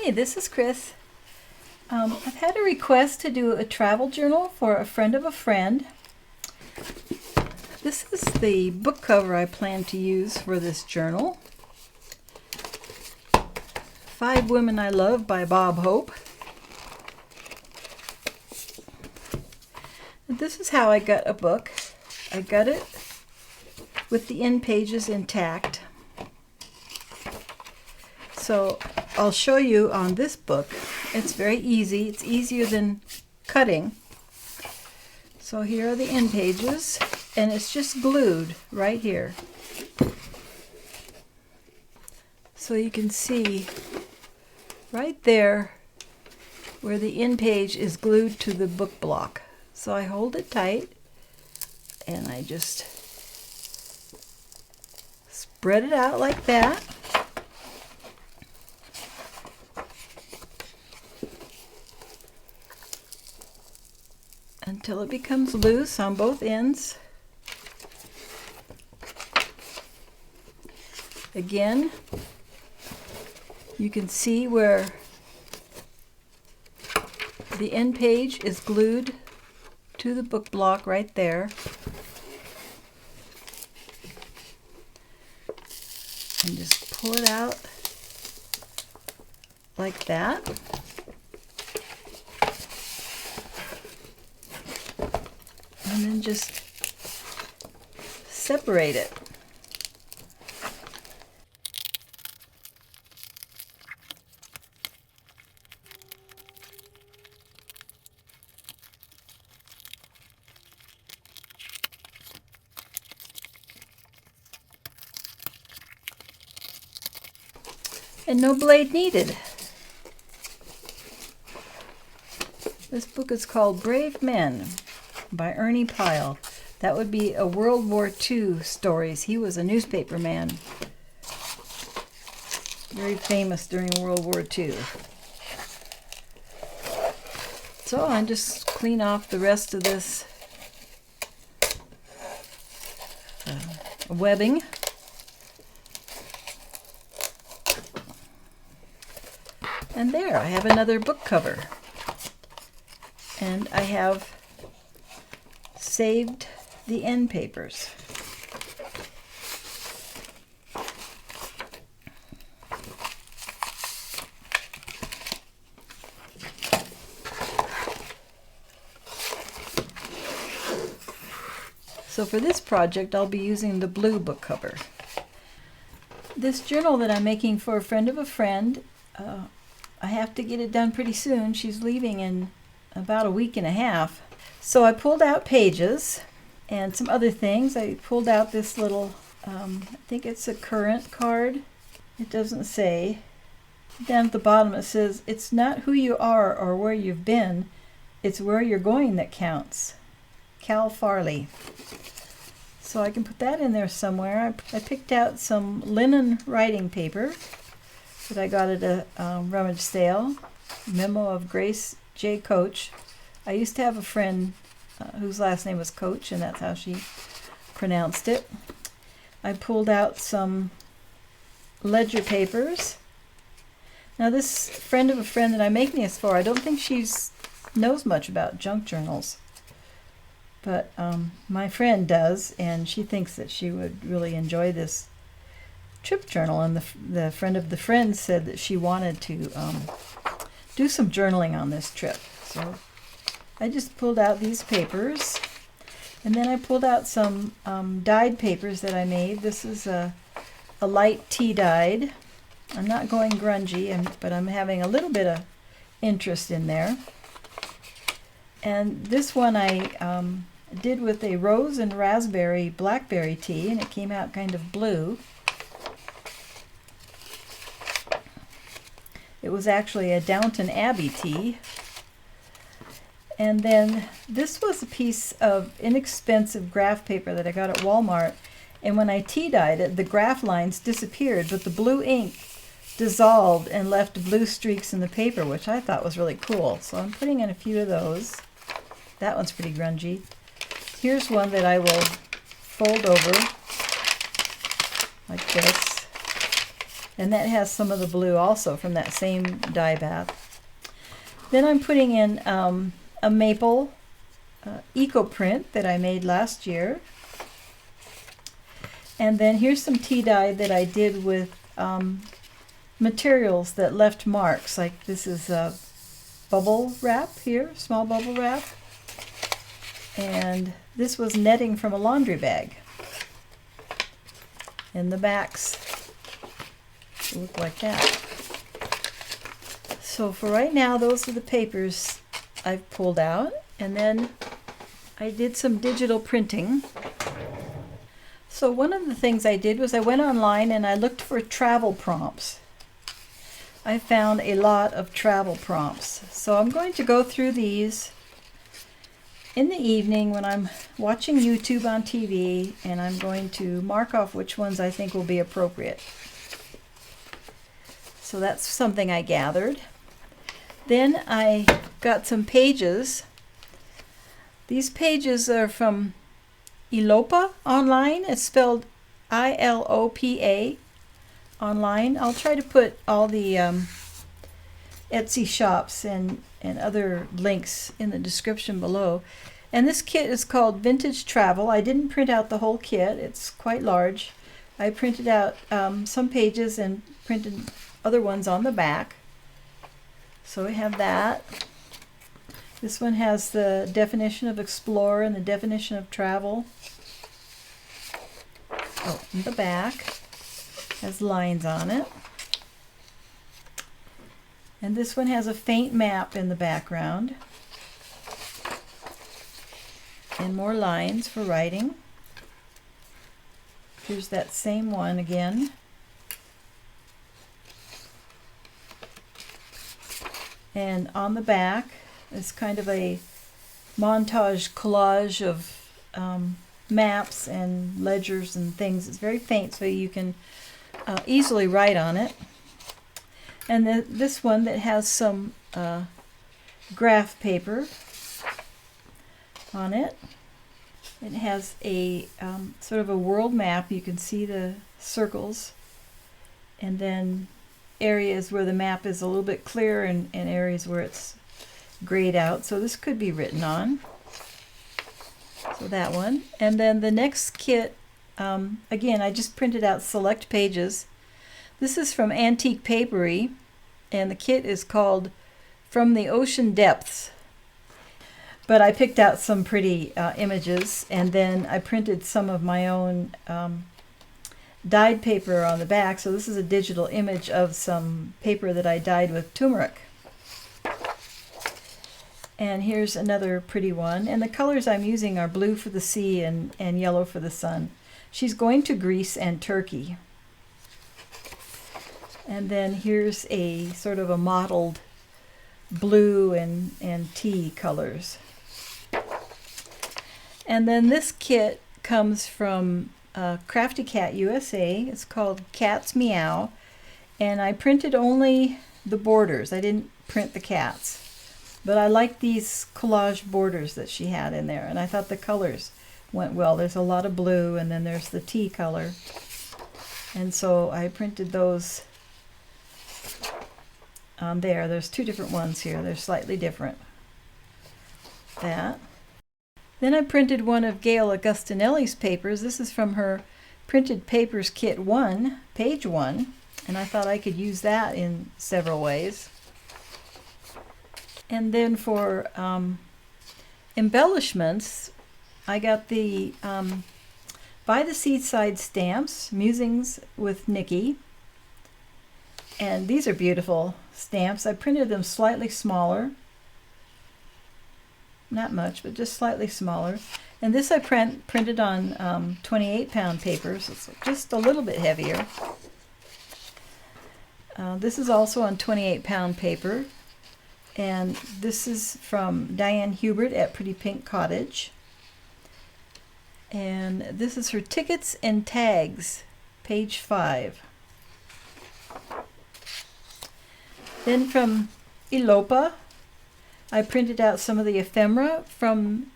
Hey, this is Chris. I've had a request to do a travel journal for a friend of a friend. This is the book cover I plan to use for this journal. 5 Women I Love by Bob Hope. And this is how I got a book. I got it with the end pages intact. So I'll show you on this book. It's very easy. It's easier than cutting. So here are the end pages, and it's just glued right here. So you can see right there where the end page is glued to the book block. So I hold it tight and I just spread it out like that. Until it becomes loose on both ends. Again, you can see where the end page is glued to the book block right there. And just pull it out like that. And then just separate it. And no blade needed. This book is called Brave Men by Ernie Pyle. That would be a World War II stories. He was a newspaper man. Very famous during World War II. So I just clean off the rest of this webbing. And there, I have another book cover. And I have saved the end papers. So for this project, I'll be using the blue book cover. This journal that I'm making for a friend of a friend, I have to get it done pretty soon. She's leaving in about a week and a half. So I pulled out pages and some other things. I pulled out this little, I think it's a current card. It doesn't say. Down at the bottom it says, "It's not who you are or where you've been, it's where you're going that counts." Cal Farley. So I can put that in there somewhere. I picked out some linen writing paper that I got at a rummage sale. Memo of Grace J. Coach. I used to have a friend whose last name was Coach, and that's how she pronounced it. I pulled out some ledger papers. Now this friend of a friend that I'm making this for, I don't think she knows much about junk journals. But my friend does, and she thinks that she would really enjoy this trip journal. And the friend of the friend said that she wanted to do some journaling on this trip. So I just pulled out these papers, and then I pulled out some dyed papers that I made. This is a light tea dyed. I'm not going grungy, but I'm having a little bit of interest in there. And this one I did with a rose and raspberry blackberry tea, and it came out kind of blue. It was actually a Downton Abbey tea. And then this was a piece of inexpensive graph paper that I got at Walmart, and when I tea dyed it, the graph lines disappeared, but the blue ink dissolved and left blue streaks in the paper, which I thought was really cool. So I'm putting in a few of those. That one's pretty grungy. Here's one that I will fold over like this. And that has some of the blue also from that same dye bath. Then I'm putting in a maple eco print that I made last year. And then here's some tea dye that I did with materials that left marks. Like this is a bubble wrap here, small bubble wrap. And this was netting from a laundry bag. And the backs look like that. So for right now, those are the papers I've pulled out. And then I did some digital printing. So one of the things I did was I went online and I looked for travel prompts. I found a lot of travel prompts. So I'm going to go through these in the evening when I'm watching YouTube on TV, and I'm going to mark off which ones I think will be appropriate. So that's something I gathered. Then I got some pages. These pages are from IlopaOnline. It's spelled ILOPA online. I'll try to put all the Etsy shops and other links in the description below. And this kit is called Vintage Travel. I didn't print out the whole kit. It's quite large. I printed out some pages and printed other ones on the back. So we have that. This one has the definition of explore and the definition of travel. Oh, in the back has lines on it. And this one has a faint map in the background. And more lines for writing. Here's that same one again. And on the back is kind of a montage collage of maps and ledgers and things. It's very faint, so you can easily write on it. And then this one that has some graph paper on it. It has a sort of a world map. You can see the circles, and then areas where the map is a little bit clearer and areas where it's grayed out. So this could be written on. So that one. And then the next kit, again, I just printed out select pages. This is from Antique Paperie, and the kit is called From the Ocean Depths. But I picked out some pretty images, and then I printed some of my own dyed paper on the back. So this is a digital image of some paper that I dyed with turmeric. And here's another pretty one. And the colors I'm using are blue for the sea and yellow for the sun. She's going to Greece and Turkey. And then here's a sort of a mottled blue and tea colors. And then this kit comes from CraftyCat USA. It's called Cat's Meow. And I printed only the borders. I didn't print the cats. But I like these collage borders that she had in there. And I thought the colors went well. There's a lot of blue, and then there's the tea color. And so I printed those on there. There's two different ones here. They're slightly different. That. Then I printed one of Gayle Agustenilli's papers. This is from her Printed Papers Kit 1, page 1. And I thought I could use that in several ways. And then for embellishments, I got the BytheSeaStamps, Musings with Nikki. And these are beautiful stamps. I printed them slightly smaller. Not much, but just slightly smaller. And this I printed on 28-pound paper, so it's just a little bit heavier. This is also on 28-pound paper. And this is from Diane Hubert at Pretty Pink Cottage. And this is her Tickets and Tags, page 5. Then from Ilopa, I printed out some of the ephemera from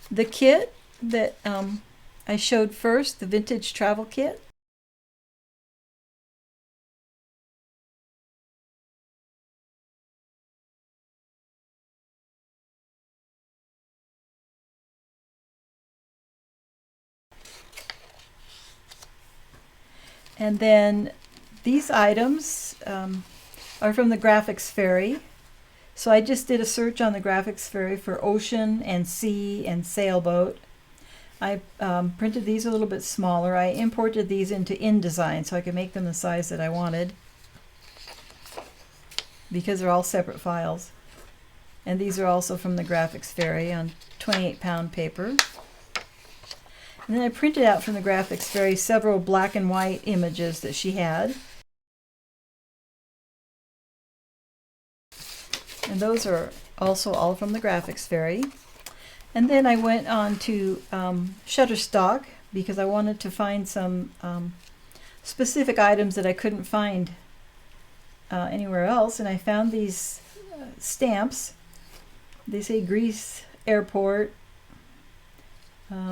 the kit that I showed first, the Vintage Travel Kit. And then these items are from the Graphics Fairy. So I just did a search on the Graphics Fairy for ocean and sea and sailboat. I printed these a little bit smaller. I imported these into InDesign so I could make them the size that I wanted, because they're all separate files. And these are also from the Graphics Fairy on 28-pound paper. And then I printed out from the Graphics Fairy several black and white images that she had. And those are also all from the Graphics Fairy. And then I went on to Shutterstock because I wanted to find some specific items that I couldn't find anywhere else. And I found these stamps. They say Greece Airport,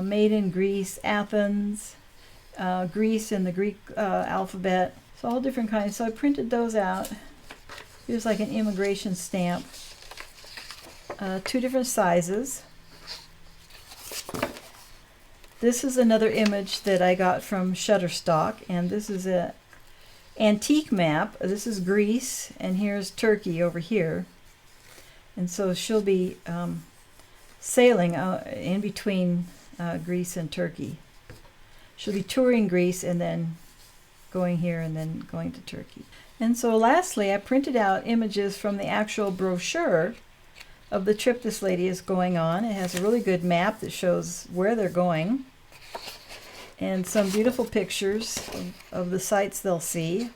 made in Greece, Athens, Greece in the Greek alphabet. So all different kinds. So I printed those out. Here's like an immigration stamp. 2 different sizes. This is another image that I got from Shutterstock, and this is a antique map. This is Greece, and here's Turkey over here. And so she'll be sailing in between Greece and Turkey. She'll be touring Greece and then going here and then going to Turkey. And so lastly, I printed out images from the actual brochure of the trip this lady is going on. It has a really good map that shows where they're going and some beautiful pictures of the sights they'll see.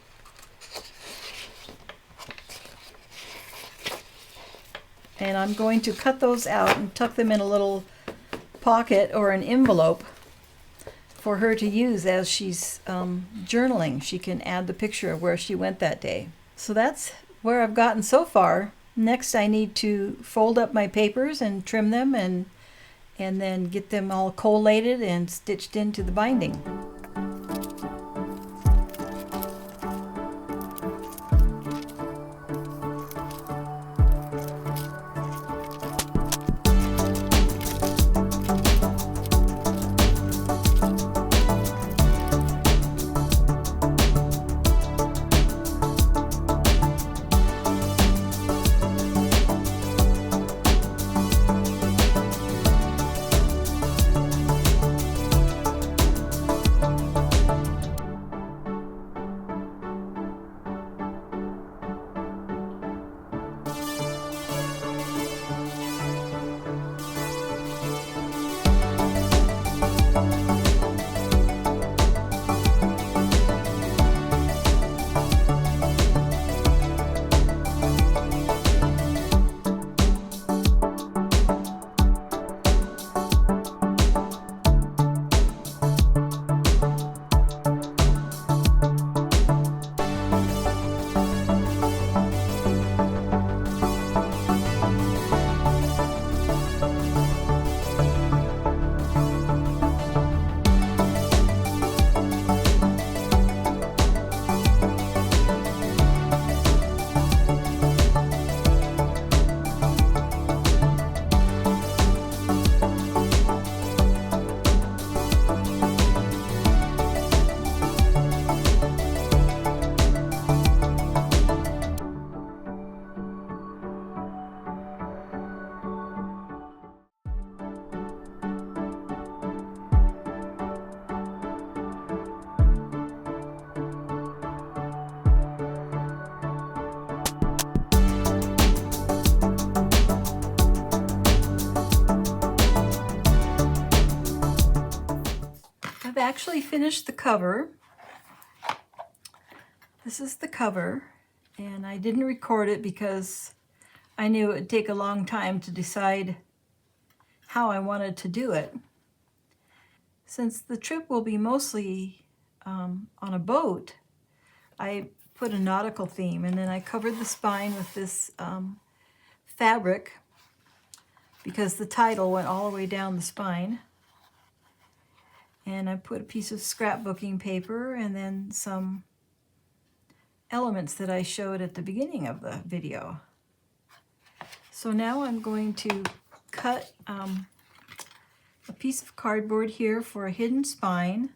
And I'm going to cut those out and tuck them in a little pocket or an envelope for her to use as she's journaling. She can add the picture of where she went that day. So that's where I've gotten so far. Next, I need to fold up my papers and trim them and then get them all collated and stitched into the binding. I've actually finished the cover. This is the cover, and I didn't record it because I knew it would take a long time to decide how I wanted to do it. Since the trip will be mostly on a boat, I put a nautical theme, and then I covered the spine with this fabric because the title went all the way down the spine. And I put a piece of scrapbooking paper and then some elements that I showed at the beginning of the video. So now I'm going to cut a piece of cardboard here for a hidden spine,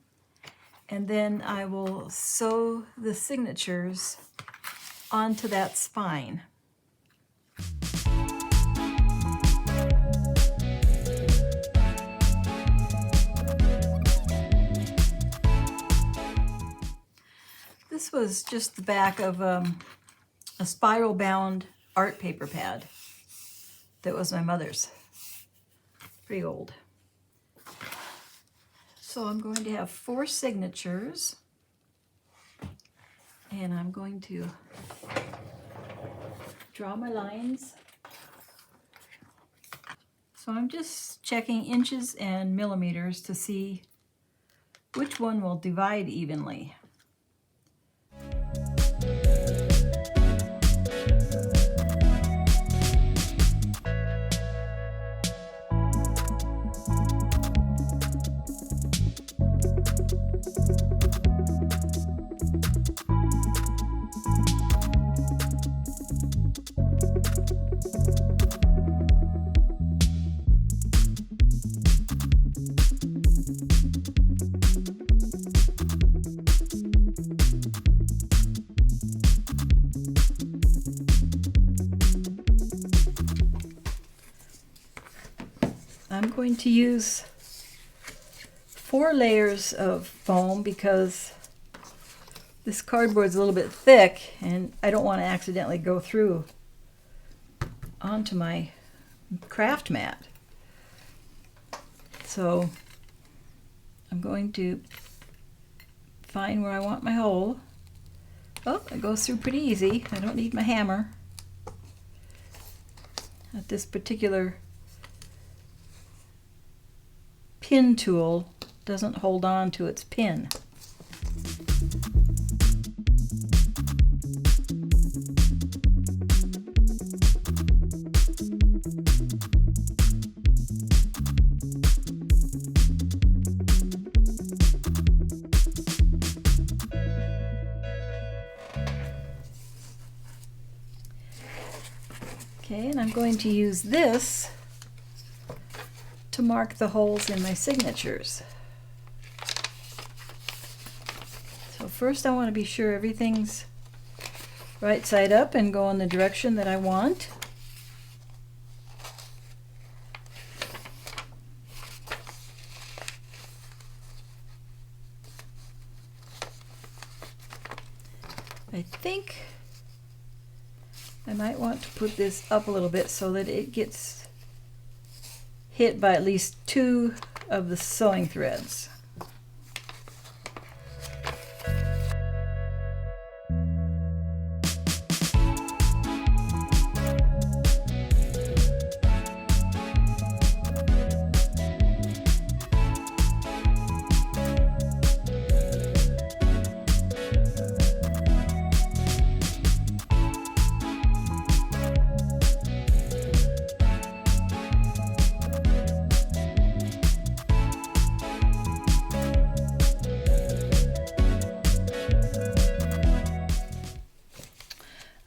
and then I will sew the signatures onto that spine. This was just the back of a spiral bound art paper pad that was my mother's. Pretty old. So I'm going to have 4 signatures, and I'm going to draw my lines. So I'm just checking inches and millimeters to see which one will divide evenly. I'm going to use 4 layers of foam because this cardboard is a little bit thick and I don't want to accidentally go through onto my craft mat. So I'm going to find where I want my hole. Oh, it goes through pretty easy. I don't need my hammer. At this particular pin tool doesn't hold on to its pin. Okay, and I'm going to use this to mark the holes in my signatures. So first I want to be sure everything's right side up and go in the direction that I want. I think I might want to put this up a little bit so that it gets hit by at least 2 of the sewing threads.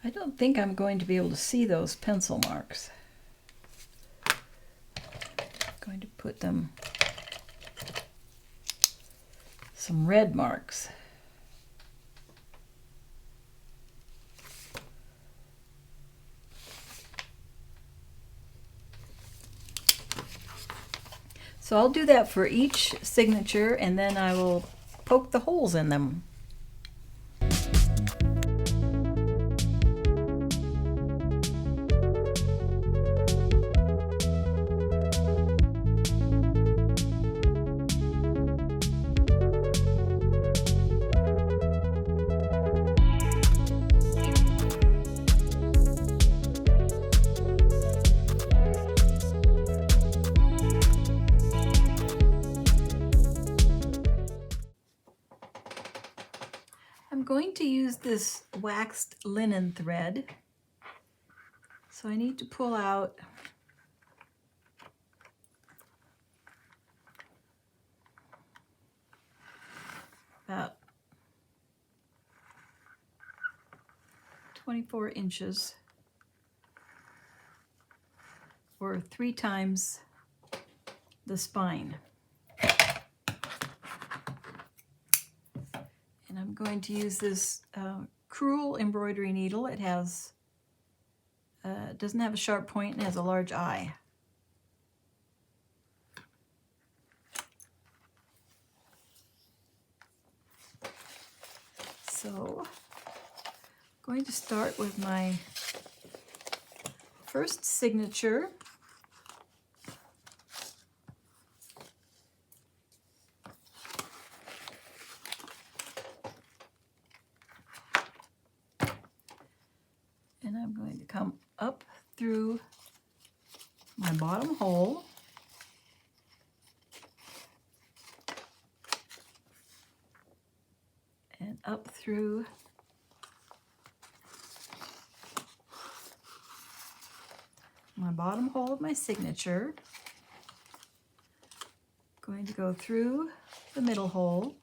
I don't think I'm going to be able to see those pencil marks. I'm going to put them some red marks. So I'll do that for each signature and then I will poke the holes in them. I'm going to use this waxed linen thread, so I need to pull out about 24 inches or 3 times the spine. going to use this crewel embroidery needle. It has doesn't have a sharp point and has a large eye. So I'm going to start with my first signature. And I'm going to come up through my bottom hole and up through my bottom hole of my signature. Going to go through the middle hole,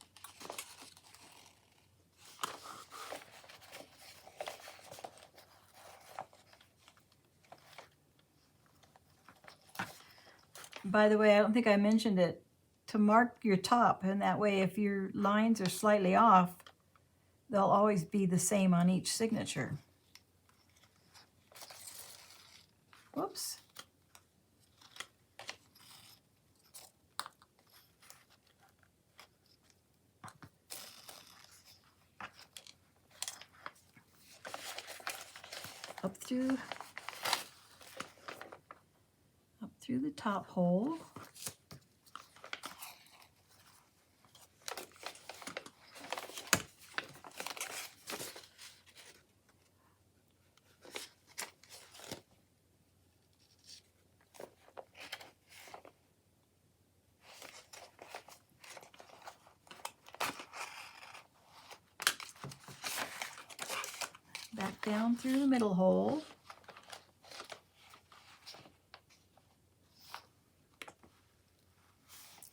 by the way, I don't think I mentioned it, to mark your top, and that way if your lines are slightly off, they'll always be the same on each signature. Whoops. Up through the top hole. Back down through the middle hole.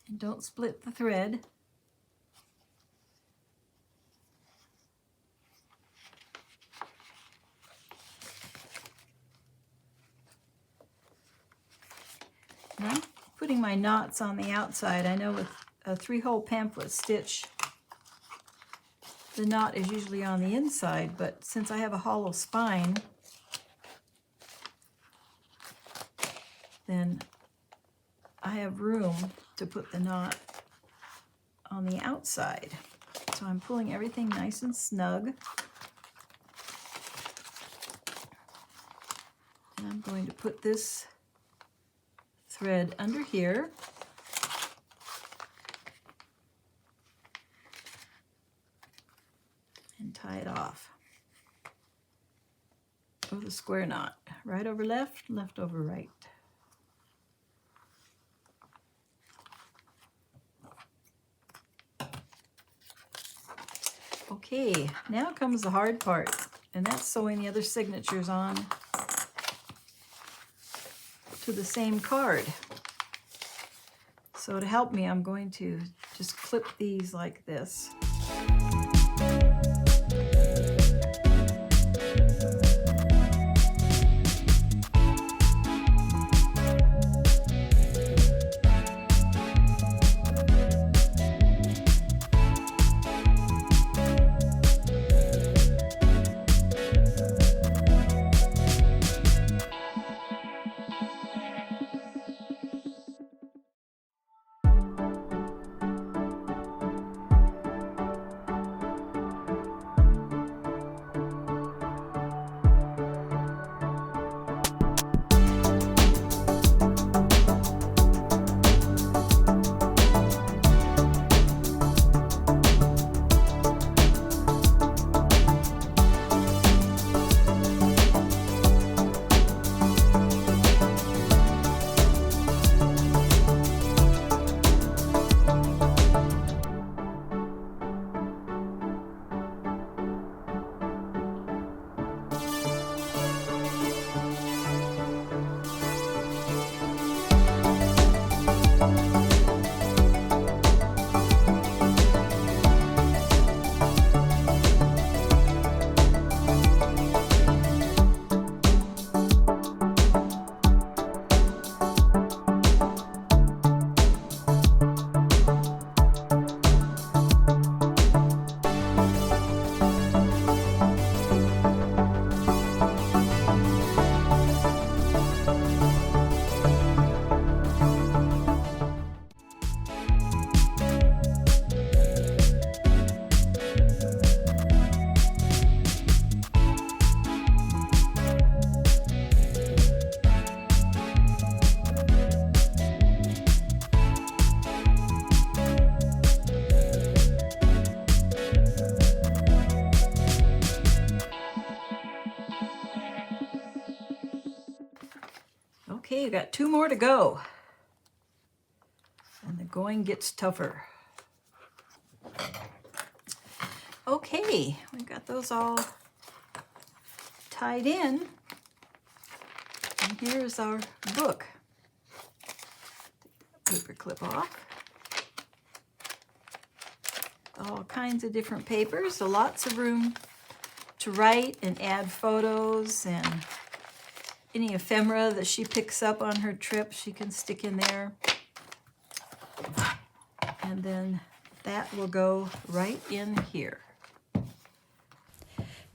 And don't split the thread. And I'm putting my knots on the outside. I know with a 3-hole pamphlet stitch, the knot is usually on the inside, but since I have a hollow spine, then I have room to put the knot on the outside. So I'm pulling everything nice and snug. And I'm going to put this thread under here. And tie it off with a square knot. Right over left, left over right. Okay, now comes the hard part, and that's sewing the other signatures on to the same card. So to help me, I'm going to just clip these like this. Okay, we got 2 more to go. And the going gets tougher. Okay, we got those all tied in. And here's our book. Take the paper clip off. All kinds of different papers, so lots of room to write and add photos, and any ephemera that she picks up on her trip she can stick in there. And then that will go right in here.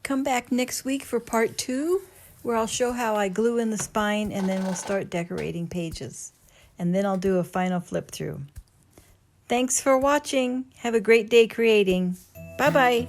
Come back next week for part 2, where I'll show how I glue in the spine, and then we'll start decorating pages. And then I'll do a final flip through. Thanks for watching. Have a great day creating. Bye-bye.